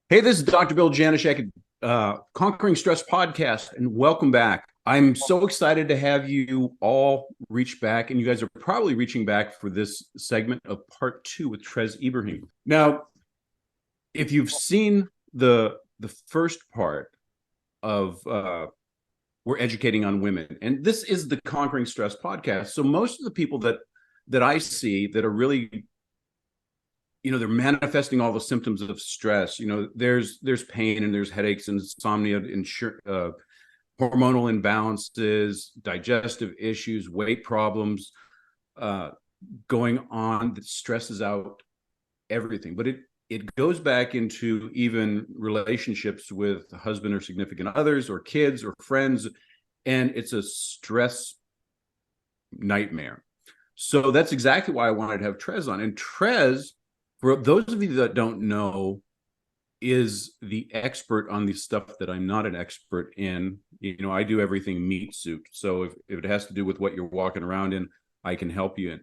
Hey, this is Dr. Bill Janishek, Conquering Stress Podcast, and welcome back. I'm so excited to have you all reach back, and you guys are probably reaching back for this segment of part two with Trez Ibrahim. Now, if you've seen the first part of We're Educating on Women, and this is the Conquering Stress Podcast, so most of the people that I see that are really they're manifesting all the symptoms of stress. There's pain and there's headaches and insomnia and hormonal imbalances, digestive issues, weight problems going on that stresses out everything. But it goes back into even relationships with husband or significant others or kids or friends, and it's a stress nightmare. So that's exactly why I wanted to have Trez on. And Trez, for those of you that don't know, is the expert on the stuff that I'm not an expert in. I do everything meat suit. So if it has to do with what you're walking around in, I can help you in.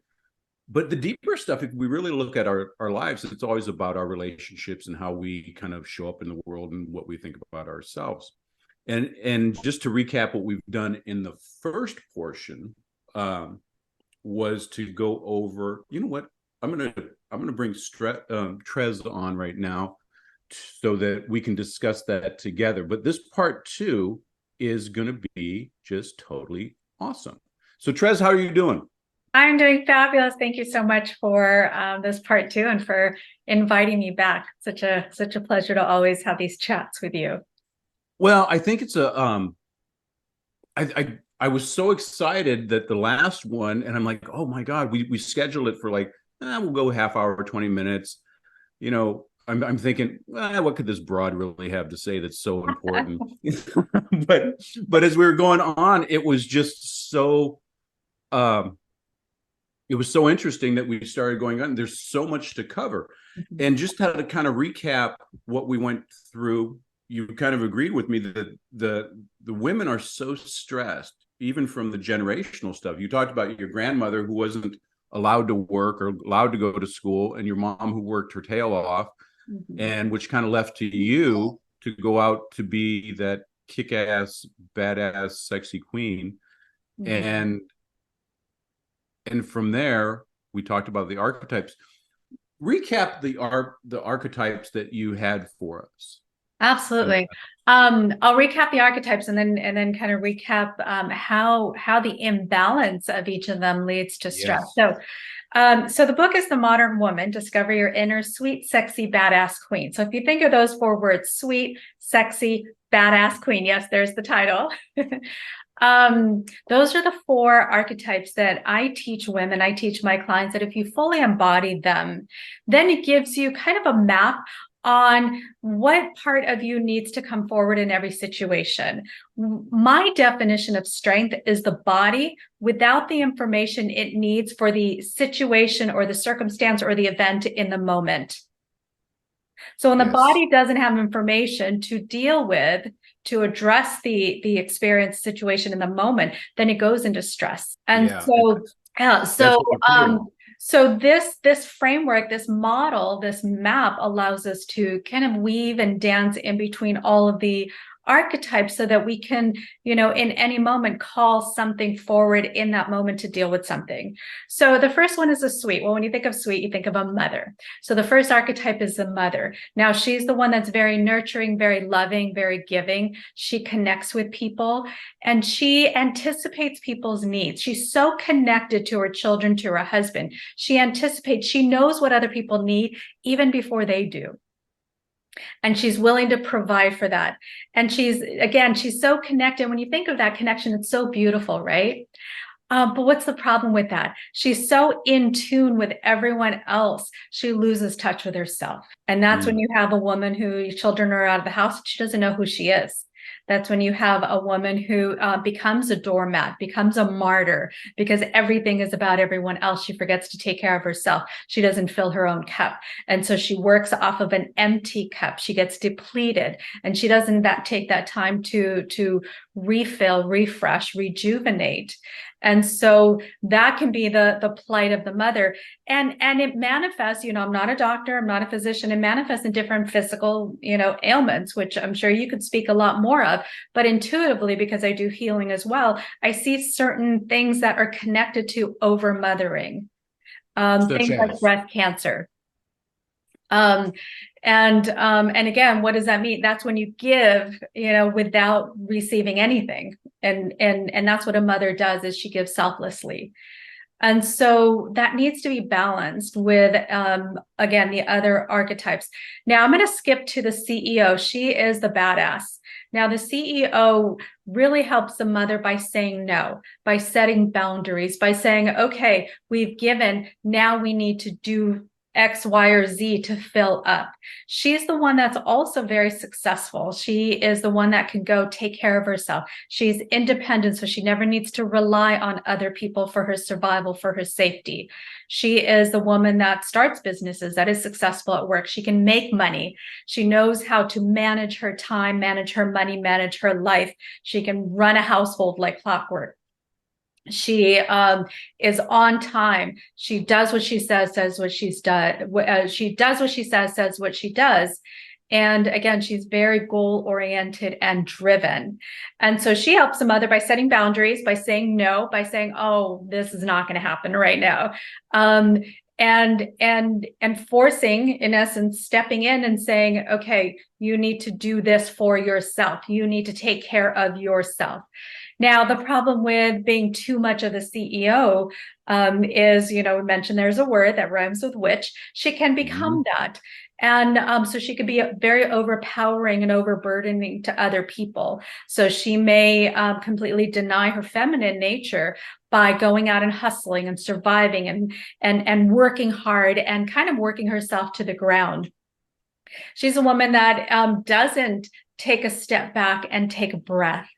But the deeper stuff, if we really look at our lives, it's always about our relationships and how we kind of show up in the world and what we think about ourselves. And just to recap what we've done in the first portion, was to go over, what, I'm gonna bring Trez on right now so that we can discuss that together. But this part two is gonna be just totally awesome. So Trez, how are you doing? I'm doing fabulous. Thank you so much for this part two and for inviting me back. Such a pleasure to always have these chats with you. Well, I think it's I was so excited that the last one, and I'm like, oh my God, we scheduled it for like, we'll go half hour, 20 minutes. I'm thinking, what could this broad really have to say that's so important? but as we were going on, it was just so it was so interesting that we started going on. There's so much to cover. And just to kind of recap what we went through, you kind of agreed with me that the women are so stressed, even from the generational stuff. You talked about your grandmother who wasn't allowed to work or allowed to go to school, and your mom who worked her tail off, and which kind of left to you to go out to be that kick-ass, badass, sexy queen. And from there, we talked about the archetypes. Recap the archetypes that you had for us. Absolutely. I'll recap the archetypes and then kind of recap how the imbalance of each of them leads to stress. Yes. So the book is The Modern Woman: Discover Your Inner Sweet, Sexy, Badass Queen. So if you think of those four words, sweet, sexy, badass queen, yes, there's the title. Those are the four archetypes that I teach women. I teach my clients that if you fully embody them, then it gives you kind of a map on what part of you needs to come forward in every situation. My definition of strength is the body without the information it needs for the situation or the circumstance or the event in the moment. So when the body doesn't have information to deal with, to address the experience situation in the moment, then it goes into stress. And so this framework, this model, this map allows us to kind of weave and dance in between all of the archetypes so that we can, in any moment, call something forward in that moment to deal with something. So the first one is a sweet. Well, when you think of sweet, you think of a mother. So the first archetype is the mother. Now, she's the one that's very nurturing, very loving, very giving. She connects with people and she anticipates people's needs. She's so connected to her children, to her husband. She anticipates, she knows what other people need even before they do. And she's willing to provide for that. And she's so connected. When you think of that connection, it's so beautiful, right? But what's the problem with that? She's so in tune with everyone else, she loses touch with herself. And that's when you have a woman whose children are out of the house, she doesn't know who she is. That's when you have a woman who becomes a doormat, becomes a martyr, because everything is about everyone else. She forgets to take care of herself. She doesn't fill her own cup. And so she works off of an empty cup. She gets depleted, and she doesn't take that time to refill, refresh, rejuvenate. And so that can be the plight of the mother. And it manifests, I'm not a doctor, I'm not a physician, it manifests in different physical, ailments, which I'm sure you could speak a lot more of. But intuitively, because I do healing as well, I see certain things that are connected to over mothering, things like breast cancer. And again, what does that mean? That's when you give, without receiving anything. And that's what a mother does, is she gives selflessly. And so that needs to be balanced with, again, the other archetypes. Now I'm going to skip to the CEO. She is the badass. Now the CEO really helps the mother by saying no, by setting boundaries, by saying, okay, we've given, now we need to do X, Y, or Z to fill up. She's the one that's also very successful. She is the one that can go take care of herself. She's independent, so she never needs to rely on other people for her survival, for her safety. She is the woman that starts businesses, that is successful at work. She can make money. She knows how to manage her time, manage her money, manage her life. She can run a household like clockwork. She is on time. She does what she says what she's done. She does what she says what she does. And again, she's very goal oriented and driven. And so she helps the mother by setting boundaries, by saying no, by saying, oh, this is not going to happen right now. And forcing, in essence, stepping in and saying, okay, you need to do this for yourself. You need to take care of yourself. Now, the problem with being too much of the CEO is, we mentioned there's a word that rhymes with witch. She can become that. And so she could be very overpowering and overburdening to other people. So she may completely deny her feminine nature by going out and hustling and surviving and working hard and kind of working herself to the ground. She's a woman that doesn't take a step back and take a breath,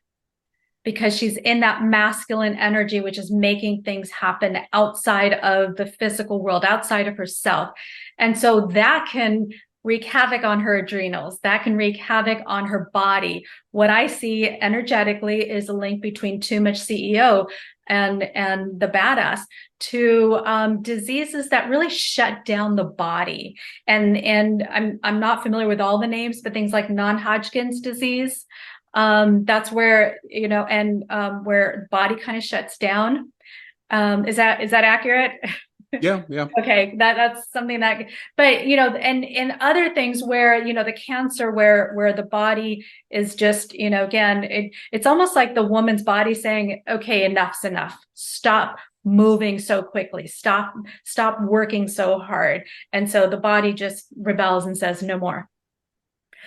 because she's in that masculine energy, which is making things happen outside of the physical world, outside of herself. And so that can wreak havoc on her adrenals. That can wreak havoc on her body. What I see energetically is a link between too much CEO and the badass to diseases that really shut down the body. And I'm not familiar with all the names, but things like non-Hodgkin's disease, that's where, where the body kind of shuts down. Is that accurate? Yeah. Okay, that's something that, but and other things where the cancer, where the body is just again, it's almost like the woman's body saying, okay, enough's enough. Stop moving so quickly. Stop working so hard. And so the body just rebels and says no more.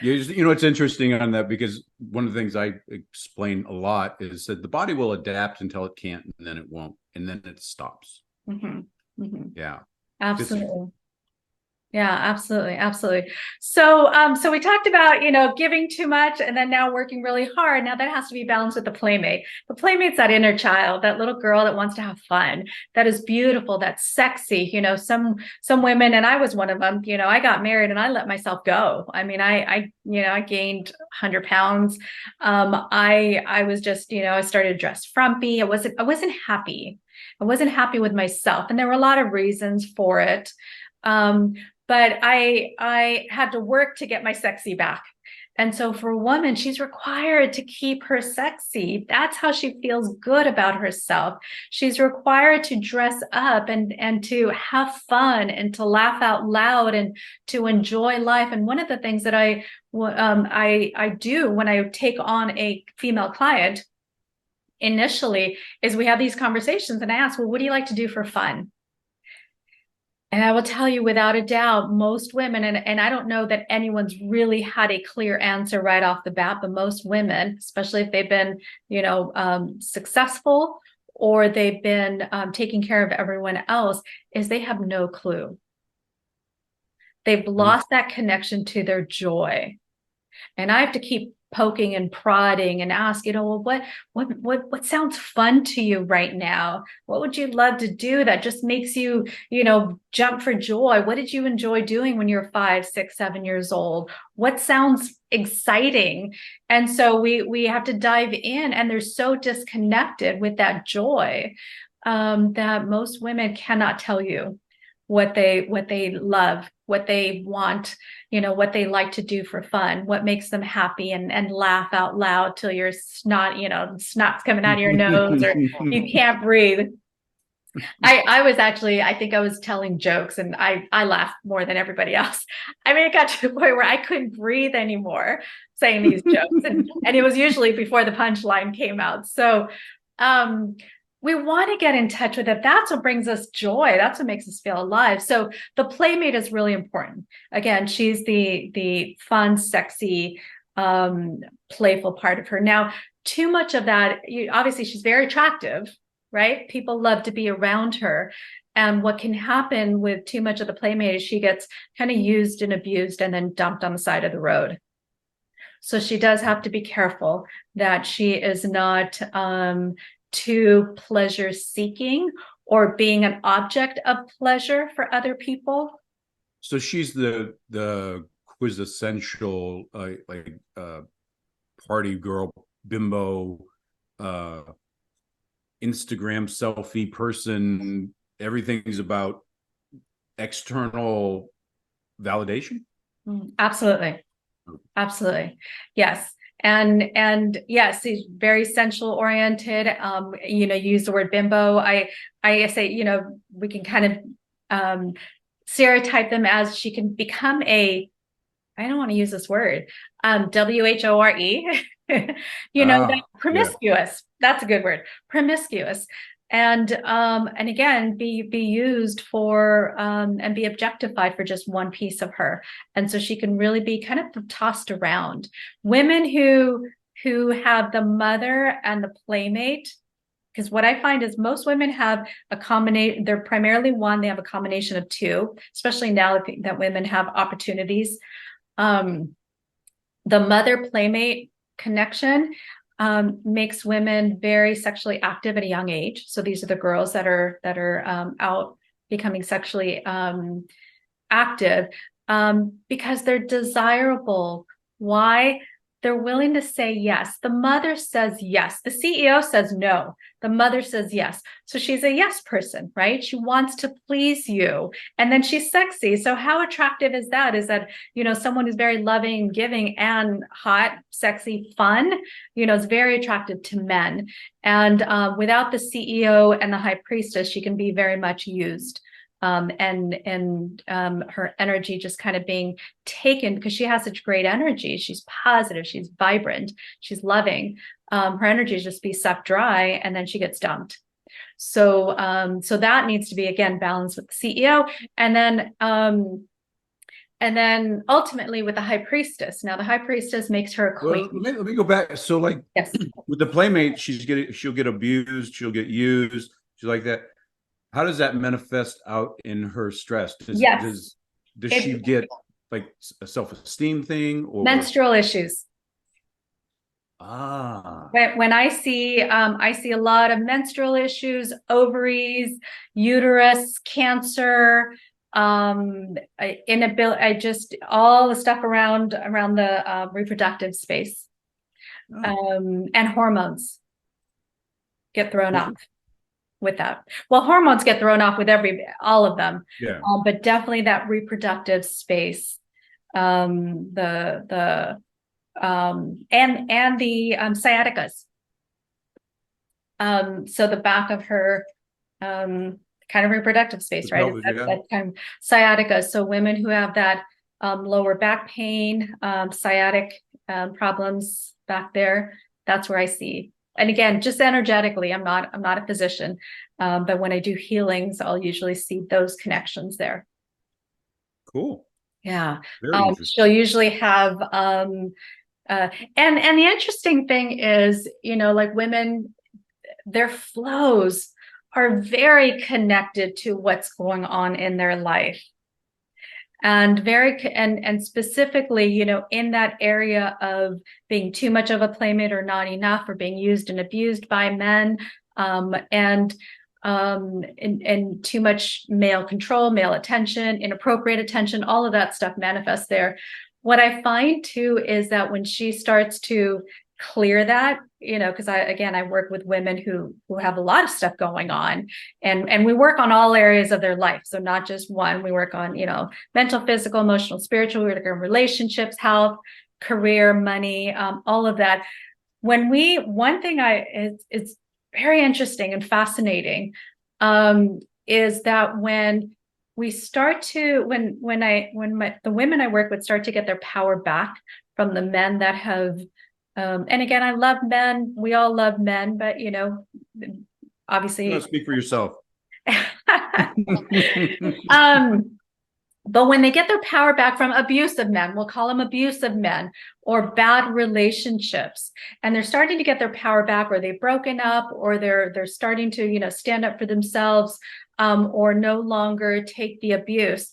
It's interesting on that, because one of the things I explain a lot is that the body will adapt until it can't, and then it won't, and then it stops. Mm-hmm. Mm-hmm. Yeah, absolutely. Yeah, absolutely. So we talked about, giving too much and then now working really hard. Now that has to be balanced with the playmate. The playmate's that inner child, that little girl that wants to have fun, that is beautiful, that's sexy. Some women, and I was one of them, I got married and I let myself go. I mean, I gained 100 pounds. I was just, I started to dress frumpy. I wasn't happy. I wasn't happy with myself. And there were a lot of reasons for it. But I had to work to get my sexy back. And so for a woman, she's required to keep her sexy. That's how she feels good about herself. She's required to dress up and to have fun and to laugh out loud and to enjoy life. And one of the things that I do when I take on a female client initially is we have these conversations and I ask, well, what do you like to do for fun? And I will tell you without a doubt, most women, and I don't know that anyone's really had a clear answer right off the bat, but most women, especially if they've been, successful or they've been taking care of everyone else, is they have no clue. They've lost that connection to their joy. And I have to keep poking and prodding and ask, well, what sounds fun to you right now? What would you love to do that just makes you, jump for joy? What did you enjoy doing when you're 5, 6, 7 years old? What sounds exciting? And so we have to dive in, and they're so disconnected with that joy, that most women cannot tell you what they love, what they want, what they like to do for fun, what makes them happy, and laugh out loud till your snot's coming out of your nose, or you can't breathe. I think I was telling jokes, and I laughed more than everybody else. I mean, it got to the point where I couldn't breathe anymore saying these jokes. And it was usually before the punchline came out. So, we want to get in touch with it. That's what brings us joy. That's what makes us feel alive. So the playmate is really important. Again, she's the fun, sexy, playful part of her. Now, too much of that, obviously she's very attractive, right? People love to be around her. And what can happen with too much of the playmate is she gets kind of used and abused and then dumped on the side of the road. So she does have to be careful that she is not too pleasure seeking or being an object of pleasure for other people. So she's the quintessential party girl, bimbo, Instagram selfie person. Everything's about external validation. Absolutely. Yes. And yes, he's very sensual oriented. Use the word bimbo. I say, we can kind of stereotype them as she can become I don't want to use this word, WHORE, promiscuous. Yeah. That's a good word, promiscuous. And again, be used for and be objectified for just one piece of her. And so she can really be kind of tossed around. Women who have the mother and the playmate, because what I find is most women have a combination, they're primarily one, they have a combination of two, especially now that women have opportunities. The mother playmate connection makes women very sexually active at a young age. So these are the girls that are out becoming sexually active because they're desirable. Why? They're willing to say yes. The mother says yes. The CEO says no. The mother says yes. So she's a yes person, right? She wants to please you. And then she's sexy. So how attractive is that? Is that, someone who's very loving, giving, and hot, sexy, fun, is very attractive to men. And without the CEO and the high priestess, she can be very much used. And her energy just kind of being taken because she has such great energy. She's positive, she's vibrant, she's loving. Her energy just be sucked dry, and then she gets dumped. So that needs to be again balanced with the CEO, and then ultimately with the high priestess. Now the high priestess makes her a queen. Well, let me go back. So yes. With the playmate, she'll get abused, she'll get used, she's like that. How does that manifest out in her stress? Does she get like a self-esteem thing or menstrual issues? When I see a lot of menstrual issues, ovaries, uterus, cancer, inability, all the stuff around the reproductive space, and hormones get thrown off with that. Well, hormones get thrown off with all of them. Yeah. But definitely that reproductive space, and the sciaticas. So the back of her kind of reproductive space, right? That kind of sciatica. So women who have that lower back pain, sciatic problems back there, that's where I see. And again, just energetically, I'm not a physician, but when I do healings, I'll usually see those connections there. Cool. Yeah. She'll usually have, and the interesting thing is, like women, their flows are very connected to what's going on in their life. And and specifically, in that area of being too much of a playmate or not enough, or being used and abused by men, and too much male control, male attention, inappropriate attention, all of that stuff manifests there. What I find too is that when she starts to clear that, because I work with women who have a lot of stuff going on, and we work on all areas of their life. So not just one, we work on, mental, physical, emotional, spiritual, we work on relationships, health, career, money, all of that. One thing it's very interesting and fascinating, is that when we start to, the women I work with start to get their power back from the men that have, and again, I love men. We all love men, but obviously, No, speak for yourself. But when they get their power back from abusive men, we'll call them abusive men, or bad relationships, and they're starting to get their power back, or they've broken up, or they're starting to, stand up for themselves, or no longer take the abuse.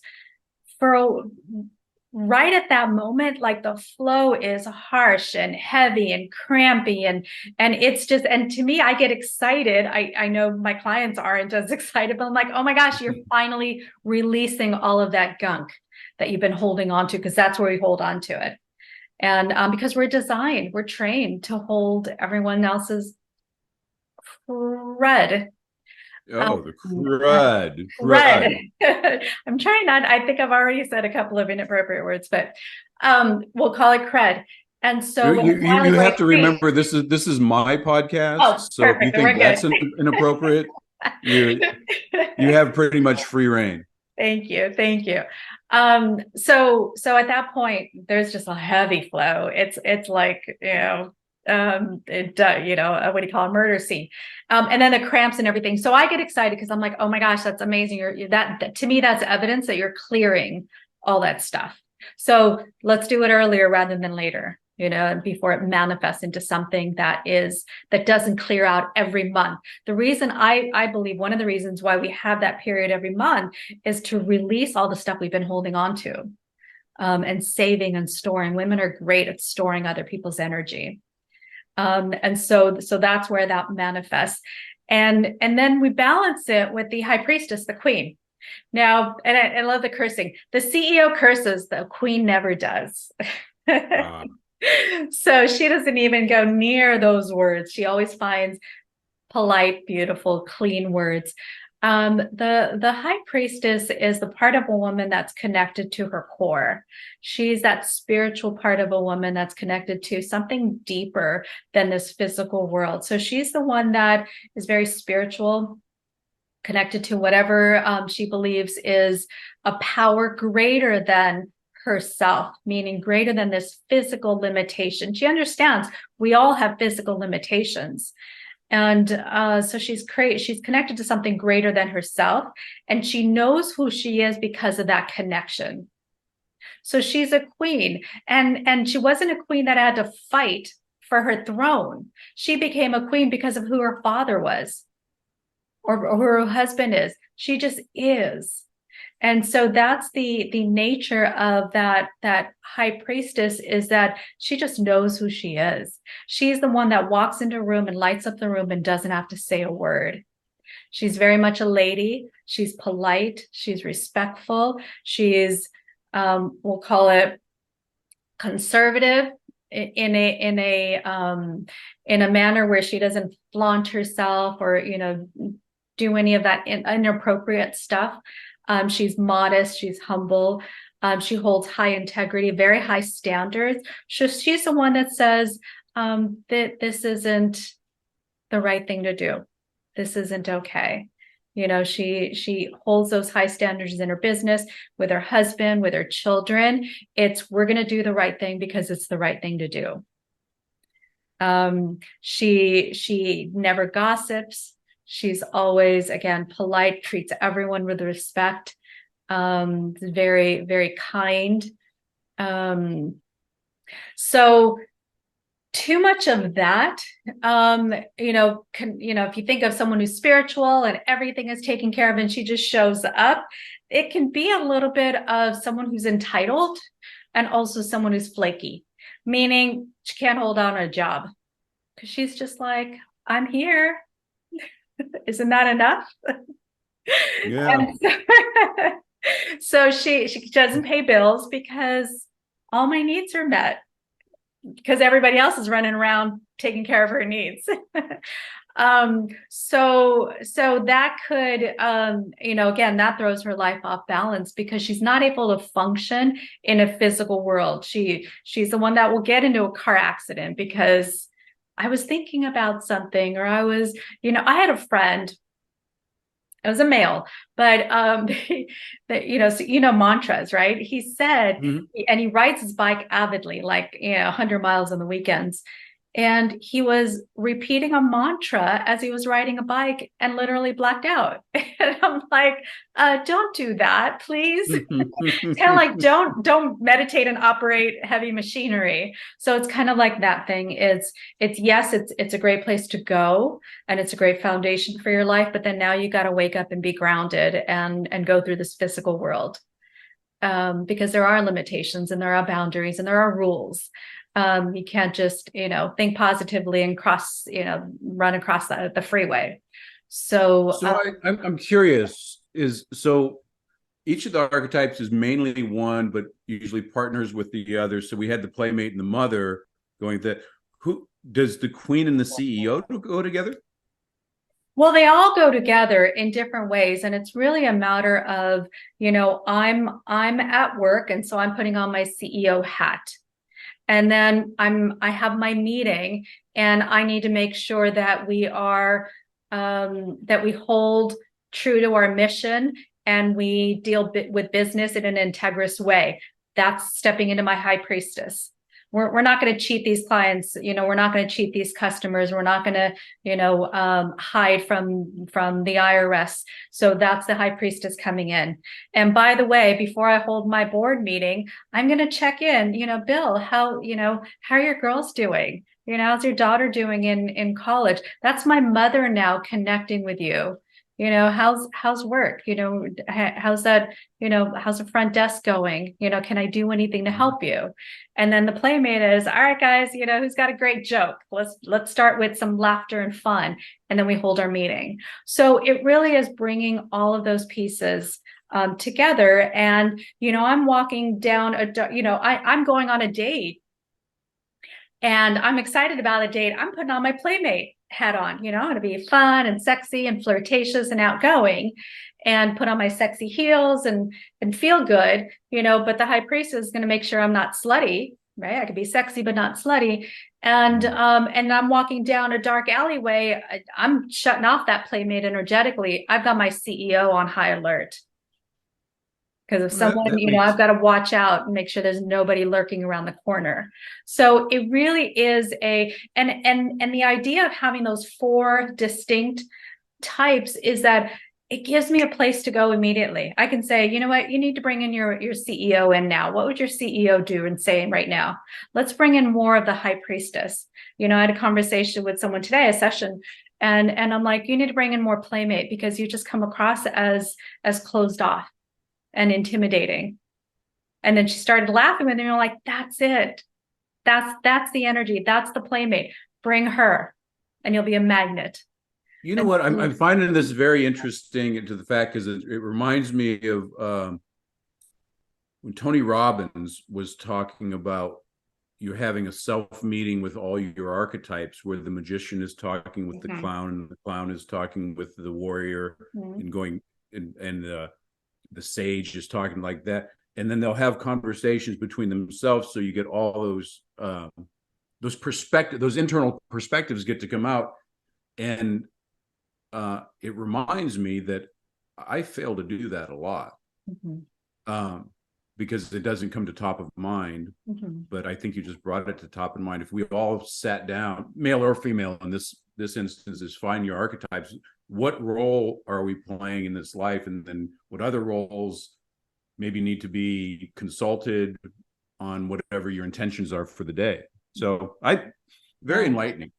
Right at that moment, like the flow is harsh and heavy and crampy, and it's just, and to me, I get excited. I know my clients aren't as excited, but I'm like, oh my gosh, you're finally releasing all of that gunk that you've been holding on to, because that's where we hold on to it. And because we're trained to hold everyone else's crud. Oh, the crud. I'm trying not, I think I've already said a couple of inappropriate words, but we'll call it cred. And so you have to remember, this is my podcast. Oh, so perfect. if you think that's inappropriate, you have pretty much free reign. Thank you. So at that point, there's just a heavy flow. It's like, what do you call a murder scene, and then the cramps and everything. So I get excited because I'm like, oh my gosh, that's amazing. That to me, that's evidence that you're clearing all that stuff. So let's do it earlier rather than later, before it manifests into something that doesn't clear out every month. The reason I believe, one of the reasons why we have that period every month, is to release all the stuff we've been holding on to, and saving and storing. Women are great at storing other people's energy. And so that's where that manifests. And then we balance it with the high priestess, the queen. Now, and I love the cursing. The CEO curses, the queen never does. So she doesn't even go near those words. She always finds polite, beautiful, clean words. The high priestess is the part of a woman that's connected to her core. She's that spiritual part of a woman that's connected to something deeper than this physical world. So she's the one that is very spiritual, connected to whatever she believes is a power greater than herself, meaning greater than this physical limitation. She understands we all have physical limitations. And so she's connected to something greater than herself, and she knows who she is because of that connection. So she's a queen, and she wasn't a queen that had to fight for her throne. She became a queen because of who her father was, or who her husband is. She just is. And so that's the nature of that high priestess, is that she just knows who she is. She's the one that walks into a room and lights up the room and doesn't have to say a word. She's very much a lady. She's polite. She's respectful. She's, we'll call it conservative in a manner where she doesn't flaunt herself or, do any of that inappropriate stuff. She's modest, she's humble, she holds high integrity, very high standards. She's the one that says that this isn't the right thing to do. This isn't okay. She holds those high standards in her business, with her husband, with her children. We're going to do the right thing because it's the right thing to do. She never gossips. She's always, again, polite, treats everyone with respect, very, very kind. So too much of that, if you think of someone who's spiritual and everything is taken care of and she just shows up, it can be a little bit of someone who's entitled and also someone who's flaky, meaning she can't hold on a job because she's just like, I'm here. Isn't that enough? Yeah. So she doesn't pay bills because all my needs are met because everybody else is running around taking care of her needs. So that could, again, that throws her life off balance because she's not able to function in a physical world. She's the one that will get into a car accident because I was thinking about something, or I was, I had a friend. It was a male, but mantras, right? He said, and he rides his bike avidly, like 100 miles on the weekends. And he was repeating a mantra as he was riding a bike and literally blacked out. And I'm like, don't do that, please. Kind of like don't meditate and operate heavy machinery. So it's kind of like that thing. It's yes, it's a great place to go and it's a great foundation for your life. But then now you got to wake up and be grounded and go through this physical world. Because there are limitations and there are boundaries and there are rules. You can't just, think positively and run across the freeway. So I'm curious, so each of the archetypes is mainly one, but usually partners with the other. So we had the playmate and the mother going that. Who does the queen and the CEO go together? Well, they all go together in different ways. And it's really a matter of, I'm at work. And so I'm putting on my CEO hat. And then I have my meeting and I need to make sure that we are, that we hold true to our mission and we deal with business in an integrous way. That's stepping into my high priestess. We're not going to cheat these clients. We're not going to cheat these customers. We're not going to, hide from the IRS. So that's the high priestess coming in. And by the way, before I hold my board meeting, I'm going to check in, Bill, how are your girls doing? How's your daughter doing in college? That's my mother now connecting with you. How's work? How's that, how's the front desk going? Can I do anything to help you? And then the playmate is, all right, guys, who's got a great joke? Let's start with some laughter and fun. And then we hold our meeting. So it really is bringing all of those pieces together. And, I'm walking down I'm going on a date and I'm excited about a date. I'm putting on my playmate hat on, I'm going to be fun and sexy and flirtatious and outgoing and put on my sexy heels and feel good, but the high priestess is going to make sure I'm not slutty, right? I could be sexy, but not slutty. And I'm walking down a dark alleyway. I'm shutting off that playmate energetically. I've got my CEO on high alert. Because if someone, I've got to watch out and make sure there's nobody lurking around the corner. So it really is and the idea of having those 4 distinct types is that it gives me a place to go immediately. I can say, you know what, you need to bring in your CEO in now. What would your CEO do and say right now? Let's bring in more of the high priestess. I had a conversation with someone today, a session, and I'm like, you need to bring in more playmate because you just come across as closed off and intimidating. And then she started laughing with me. And like, that's it. That's the energy. That's the playmate. Bring her and you'll be a magnet. You know what? I'm finding this very interesting to the fact because it reminds me of when Tony Robbins was talking about you having a self meeting with all your archetypes where the magician is talking with the clown and the clown is talking with the warrior and going and the sage is talking like that, and then they'll have conversations between themselves, so you get all those perspectives, those internal perspectives get to come out, and it reminds me that I fail to do that a lot because it doesn't come to top of mind. But I think you just brought it to top of mind. If we all sat down, male or female, in this instance is find your archetypes. What role are we playing in this life? And then what other roles maybe need to be consulted on whatever your intentions are for the day. So very enlightening.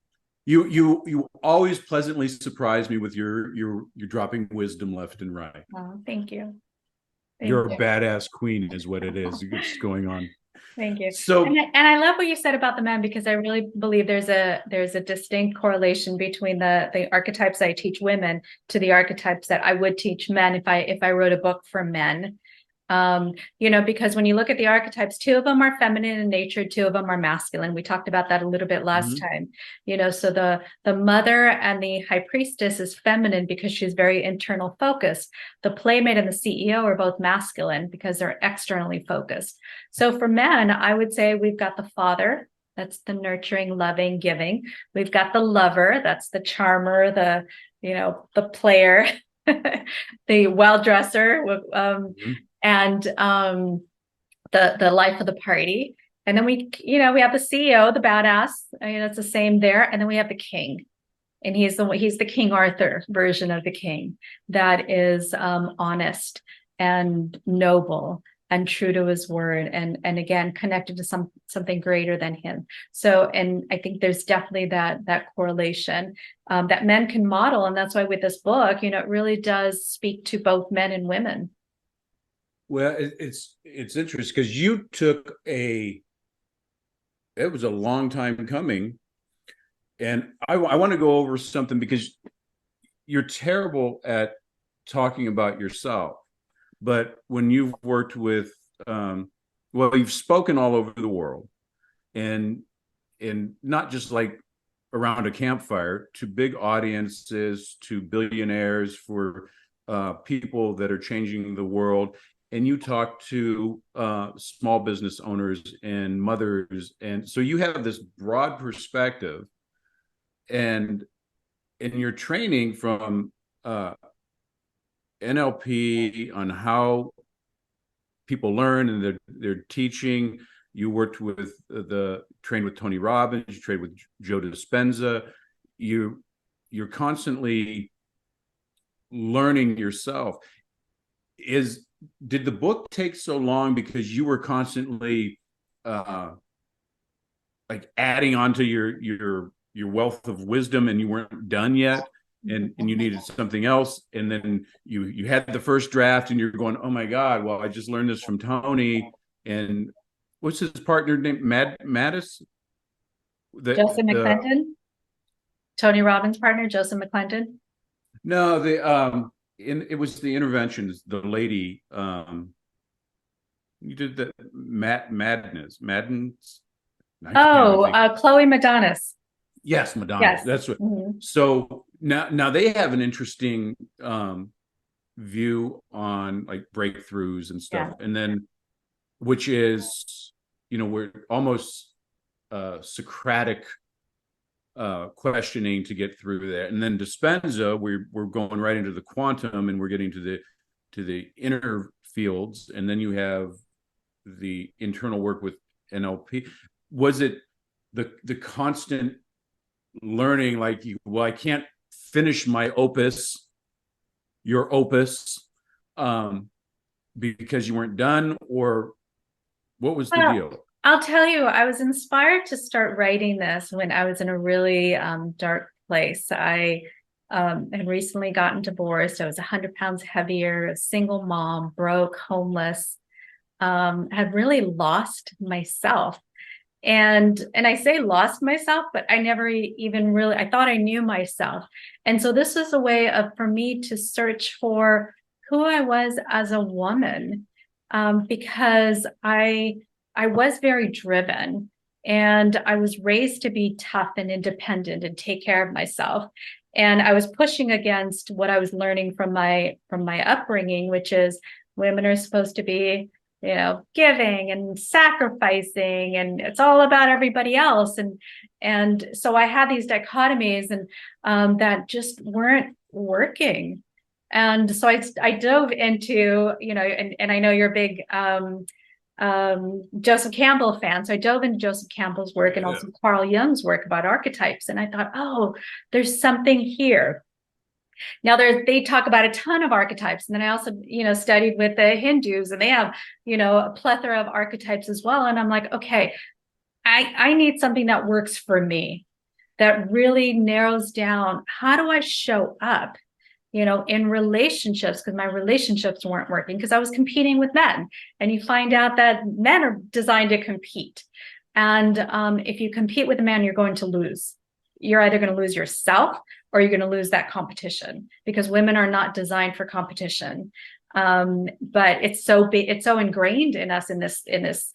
You always pleasantly surprise me with your dropping wisdom left and right. Oh, thank you. Thank You're a you. badass queen is what it is. It's going on. Thank you. So, And I love what you said about the men, because I really believe there's a distinct correlation between the archetypes I teach women to the archetypes that I would teach men if I wrote a book for men. Because when you look at the archetypes, two of them are feminine in nature, two of them are masculine. We talked about that a little bit last time. So the mother and the high priestess is feminine because she's very internal focused. The playmate and the CEO are both masculine because they're externally focused. So for men, I would say we've got the father, that's the nurturing, loving, giving. We've got the lover, that's the charmer, the player, the well-dresser, and the life of the party. And then we have the CEO, the badass. It's the same there. And then we have the king, and he's the King Arthur version of the king that is honest and noble and true to his word, and again connected to something greater than him. So, and I think there's definitely that correlation that men can model, and that's why with this book, it really does speak to both men and women. well, it's interesting because you took it was a long time coming, and I want to go over something because you're terrible at talking about yourself. But when you've worked with, you've spoken all over the world, and not just like around a campfire, to big audiences, to billionaires, for people that are changing the world. And you talk to small business owners and mothers, and so you have this broad perspective, and in your training from NLP on how people learn, and they're teaching. You worked with trained with Tony Robbins, you trained with Joe Dispenza. You're constantly learning yourself. Did the book take so long because you were constantly like adding on to your wealth of wisdom, and you weren't done yet? And you needed something else, and then you had the first draft, and you're going, oh my God, well, I just learned this from Tony, and what's his partner name? Mattis? Joseph McClendon? Tony Robbins' partner, Joseph McClendon? No, it was the interventions, the lady, you did the Madden's. Chloe Madonis. Yes, Madonna. Yes. That's what. So now they have an interesting view on like breakthroughs and stuff, and then which is we're almost Socratic questioning to get through there, and then Dispenza, we're going right into the quantum, and we're getting to the inner fields, and then you have the internal work with NLP. Was it the constant learning, like, well, I can't finish my your opus because you weren't done, or what was the deal? I'll tell you, I was inspired to start writing this when I was in a really dark place. I had recently gotten divorced. I was 100 pounds heavier, a single mom, broke, homeless, had really lost myself. And I say lost myself, but I never even really, I thought I knew myself. And so this was a way for me to search for who I was as a woman, because I was very driven, and I was raised to be tough and independent and take care of myself. And I was pushing against what I was learning from my upbringing, which is women are supposed to be giving and sacrificing, and it's all about everybody else. And so I had these dichotomies, and that just weren't working. And so I dove into, and I know you're a big Joseph Campbell fan. So I dove into Joseph Campbell's work and also Carl Jung's work about archetypes. And I thought, oh, there's something here. Now they talk about a ton of archetypes. And then I also, studied with the Hindus, and they have, a plethora of archetypes as well. And I'm like, okay, I need something that works for me, that really narrows down, how do I show up, in relationships, because my relationships weren't working because I was competing with men. And you find out that men are designed to compete. And if you compete with a man, you're going to lose. You're either going to lose yourself or you're going to lose that competition, because women are not designed for competition. But it's so ingrained in us in this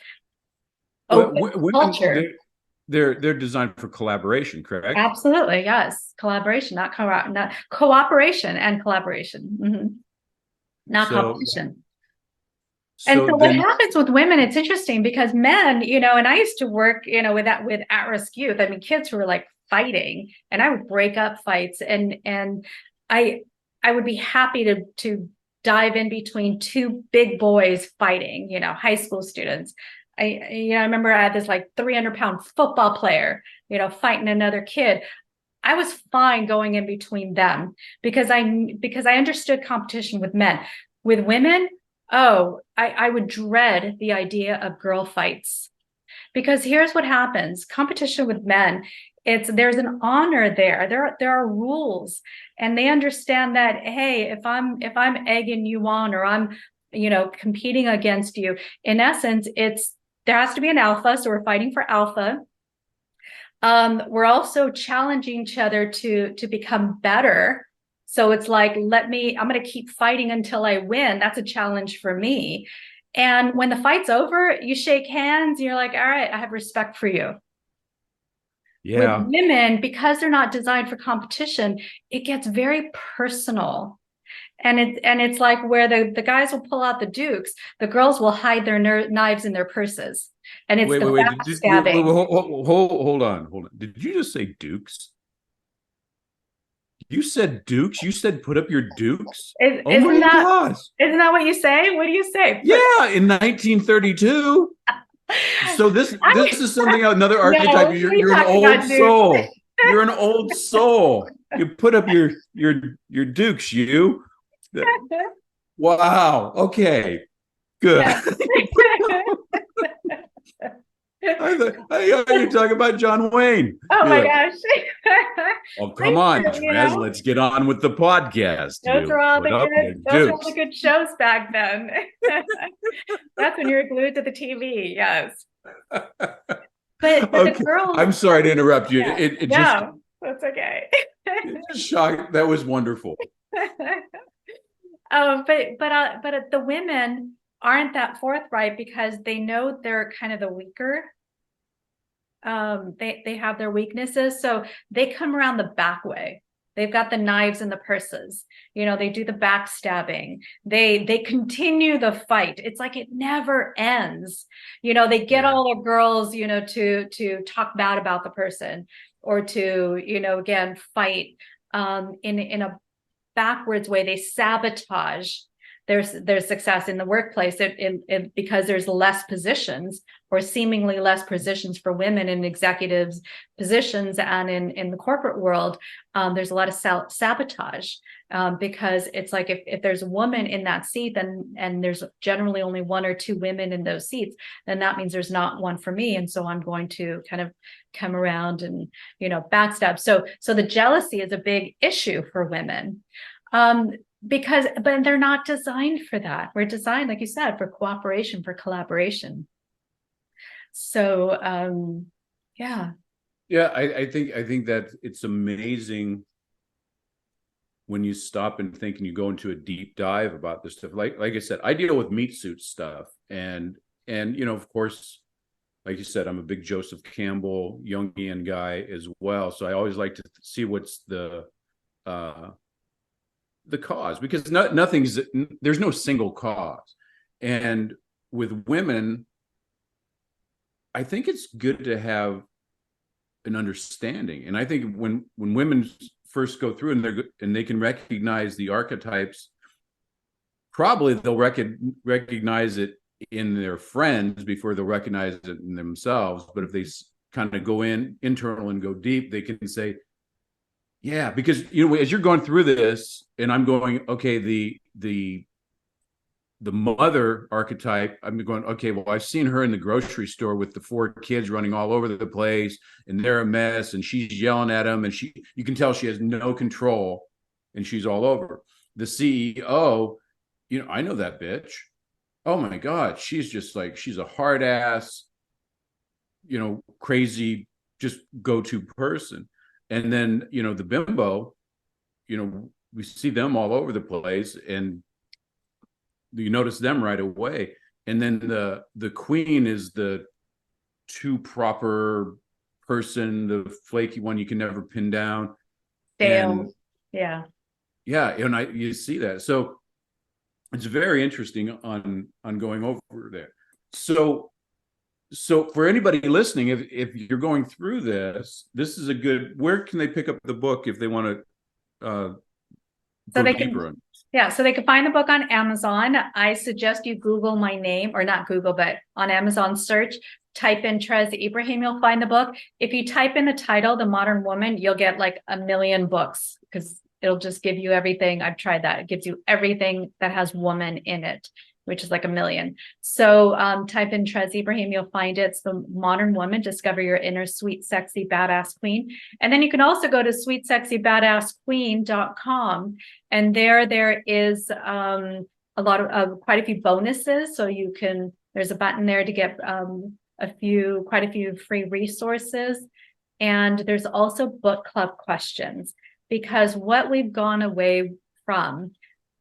open culture. They're designed for collaboration, correct? Absolutely, yes. Collaboration, not cooperation and collaboration. Mm-hmm. Not competition. And so what happens with women, it's interesting because men, and I used to work, with at-risk youth. I mean, kids who were like fighting, and I would break up fights, and I would be happy to dive in between two big boys fighting, high school students. I remember I had this like 300-pound football player, fighting another kid. I was fine going in between them because I understood competition with men. With women, I would dread the idea of girl fights, because here's what happens. Competition with men, there's an honor there. There are rules, and they understand that, hey, if I'm egging you on, or I'm, competing against you, in essence, there has to be an alpha. So we're fighting for alpha. We're also challenging each other to become better. So it's like, I'm going to keep fighting until I win. That's a challenge for me. And when the fight's over, you shake hands, and you're like, all right, I have respect for you. Yeah. With women, because they're not designed for competition, it gets very personal. And it's like where the guys will pull out the dukes, the girls will hide their knives in their purses. And it's backstabbing. Hold on. Did you just say dukes? You said dukes? You said put up your dukes? Oh my gosh. Isn't that what you say? What do you say? Yeah, in 1932. So this is something, another archetype. No, you're an old soul. You're an old soul. You put up your dukes, you. Wow. Okay. Good. I thought you're talking about John Wayne. Oh my gosh. Oh, come on, Trez. Let's get on with the podcast. Those were all the good shows back then. That's when you were glued to the TV. Yes. But okay. The girls, I'm sorry to interrupt you. Yeah. No, that's okay. It just shocked. That was wonderful. But the women aren't that forthright because they know they're kind of the weaker. They have their weaknesses, so they come around the back way. They've got the knives in the purses. They do the backstabbing. They continue the fight. It's like it never ends. They get all the girls, to talk bad about the person, or to, again, fight in a backwards way. They sabotage their success in the workplace because there's less positions, or seemingly less positions for women in executives positions, and in the corporate world, there's a lot of sabotage, because it's like if there's a woman in that seat, and there's generally only one or two women in those seats, then that means there's not one for me, and so I'm going to kind of come around and backstab. So the jealousy is a big issue for women. But they're not designed for that. We're designed, like you said, for cooperation, for collaboration. So, yeah. Yeah, I think that it's amazing when you stop and think, and you go into a deep dive about this stuff. Like I said, I deal with meat suit stuff, and of course, like you said, I'm a big Joseph Campbell Jungian guy as well. So I always like to see what's the cause, because there's no single cause. And with women, I think it's good to have an understanding. And I think when women first go through and they can recognize the archetypes, probably they'll recognize it in their friends before they'll recognize it in themselves. But if they kind of go internal and go deep, they can say, yeah, because as you're going through this, and I'm going, okay, the mother archetype, I'm going, okay, well, I've seen her in the grocery store with the 4 kids running all over the place, and they're a mess, and she's yelling at them, and you can tell she has no control. and she's all over. The CEO, I know that bitch. Oh my God, she's a hard ass, crazy, just go-to person. And then, the bimbo, we see them all over the place, and you notice them right away. And then the queen is the too proper person, the flaky one you can never pin down. And yeah, and you see that. So it's very interesting on going over there. So for anybody listening, if you're going through this is a good, where can they pick up the book if they want to so go deeper on this? Yeah, so they can find the book on Amazon. I suggest you Google my name, or not Google, but on Amazon search, type in Trez Ibrahim, you'll find the book. If you type in the title, The Modern Woman, you'll get like a million books, because it'll just give you everything. I've tried that. It gives you everything that has woman in it, which is like a million. So type in Trez Ibrahim, you'll find it. It's The Modern Woman, Discover Your Inner Sweet, Sexy, Badass Queen. And then you can also go to sweetsexybadassqueen.com. And there is a lot of quite a few bonuses. So there's a button there to get quite a few free resources. And there's also book club questions, because what we've gone away from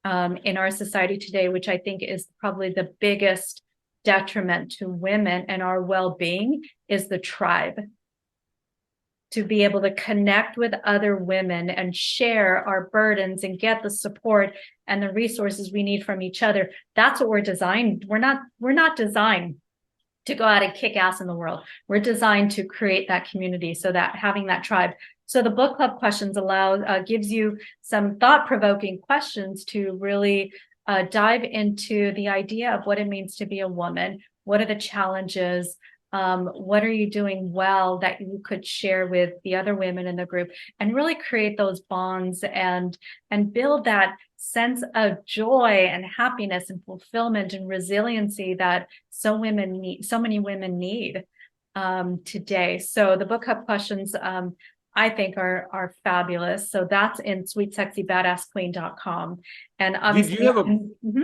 in our society today, which I think is probably the biggest detriment to women and our well-being, is the tribe. To be able to connect with other women and share our burdens and get the support and the resources we need from each other. That's what we're designed. We're not designed to go out and kick ass in the world. We're designed to create that community, so that having that tribe. So the book club questions gives you some thought-provoking questions to really dive into the idea of what it means to be a woman. What are the challenges? What are you doing well that you could share with the other women in the group, and really create those bonds and build that sense of joy and happiness and fulfillment and resiliency that so many women need today. So the book club questions I think are fabulous. So that's in sweetsexybadassqueen.com. And obviously, do you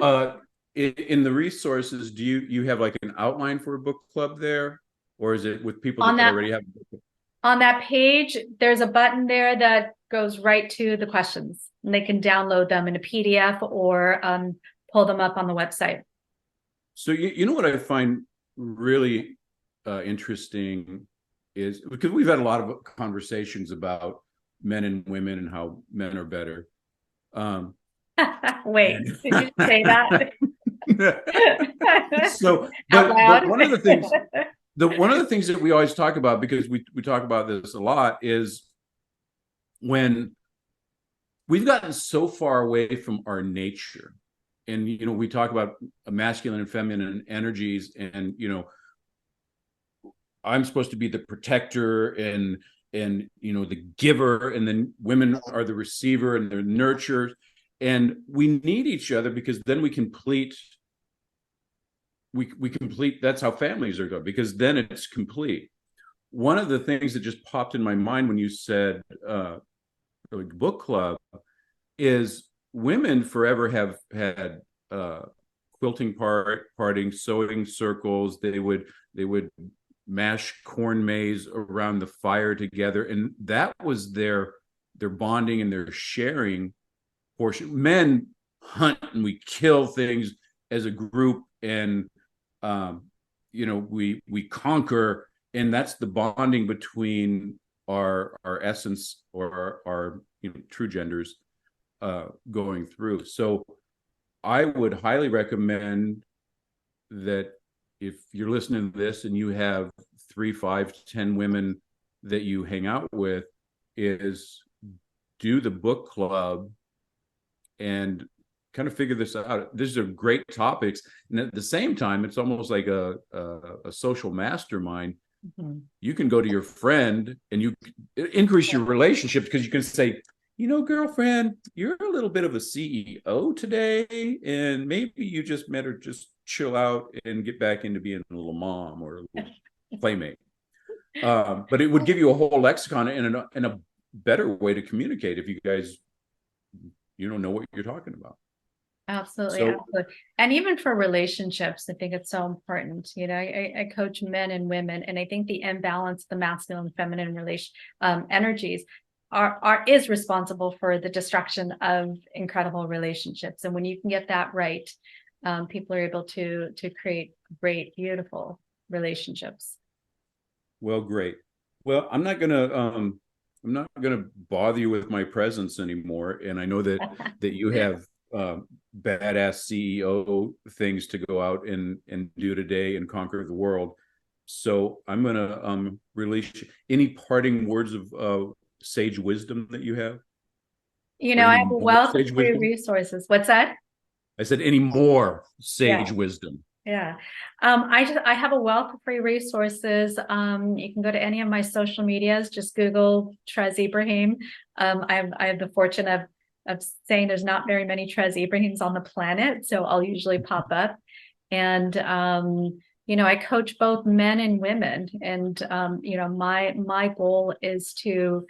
have in the resources, do you have like an outline for a book club there, or is it with people that already have a book club? On that page, there's a button there that goes right to the questions, and they can download them in a PDF or pull them up on the website. So you know what I find really interesting is, because we've had a lot of conversations about men and women and how men are better. Wait, did you say that? So, but one of the things that we always talk about, because we talk about this a lot, is when we've gotten so far away from our nature, and we talk about masculine and feminine energies, and I'm supposed to be the protector and the giver, and then women are the receiver and they're nurturers, and we need each other, because then we complete. We complete. That's how families are going, because then it's complete. One of the things that just popped in my mind when you said book club is, women forever have had quilting parting, sewing circles. They would mash corn maze around the fire together, and that was their bonding and their sharing portion. Men hunt and we kill things as a group, and we conquer, and that's the bonding between our essence, or our true genders going through. So I would highly recommend that if you're listening to this and you have 3, 5, 10 women that you hang out with, is do the book club and kind of figure this out. These are great topics, and at the same time, it's almost like a social mastermind. Mm-hmm. You can go to your friend and you increase your relationships, because you can say, girlfriend, you're a little bit of a CEO today, and maybe you just met her, just chill out and get back into being a little mom or a little playmate. But it would give you a whole lexicon and a better way to communicate if you guys you don't know what you're talking about. Absolutely, So, absolutely. And even for relationships, I think it's so important. I coach men and women, and I think the imbalance, the masculine and feminine energies is responsible for the destruction of incredible relationships. And when you can get that right, people are able to create great, beautiful relationships. well, great. Well, I'm not gonna bother you with my presence anymore. And I know that you have badass CEO things to go out and do today and conquer the world. So I'm gonna release any parting words of sage wisdom that you have, or I any have a more wealth of sage free wisdom. resources. What's that? I said any more Yeah. sage wisdom. Yeah. I have a wealth of free resources. You can go to any of my social medias, just Google Trez Ibrahim. I have the fortune of saying there's not very many Trez Ibrahims on the planet, so I'll usually pop up. And I coach both men and women. And my goal is to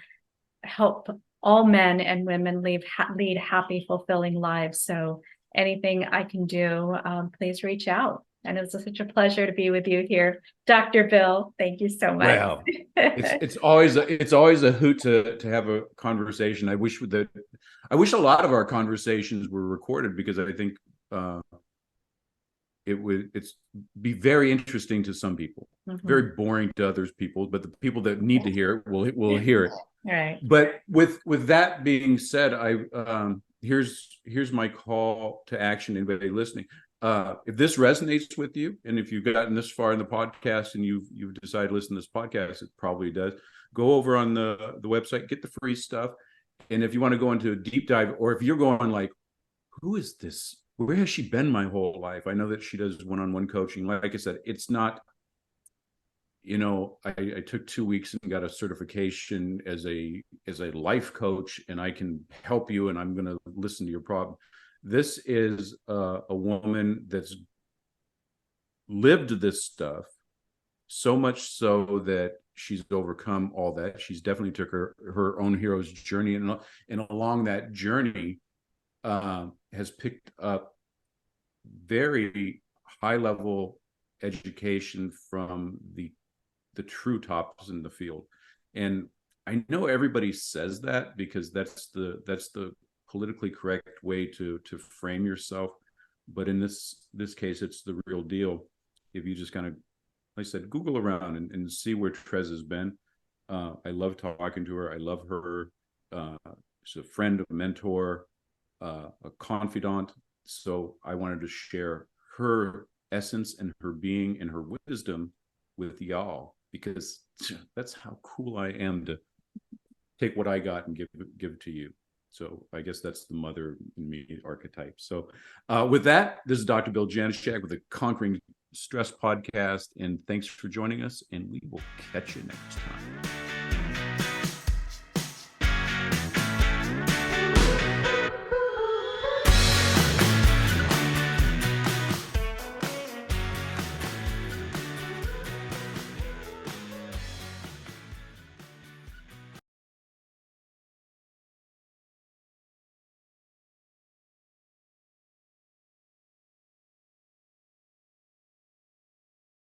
help all men and women lead happy, fulfilling lives. So anything I can do, please reach out. And it's such a pleasure to be with you here, Dr. Bill. Thank you so much. Well, it's always a hoot to have a conversation. I wish a lot of our conversations were recorded, because I think it's be very interesting to some people, very boring to others people, but the people that need to hear it will hear it. Right. But with that being said, here's my call to action. Anybody listening, if this resonates with you, and if you've gotten this far in the podcast and you've decided to listen to this podcast, it probably does. Go over on the website, get the free stuff, and if you want to go into a deep dive, or if you're going like, who is this? Where has she been my whole life? I know that she does one-on-one coaching. Like I said, it's not. I took 2 weeks and got a certification as a life coach, and I can help you, and I'm going to listen to your problem. This is a woman that's lived this stuff, so much so that she's overcome all that. She's definitely took her own hero's journey, and along that journey has picked up very high level education from the true tops in the field. And I know everybody says that because that's the politically correct way to frame yourself, but in this case, it's the real deal. If you just kind of, like I said, Google around and see where Trez has been. I love talking to her. I love her. She's a friend, a mentor, a confidant. So I wanted to share her essence and her being and her wisdom with y'all, because that's how cool I am to take what I got and give it to you. So I guess that's the mother in me archetype. So with that, this is Dr. Bill Janishak with the Conquering Stress podcast, and thanks for joining us, and we will catch you next time.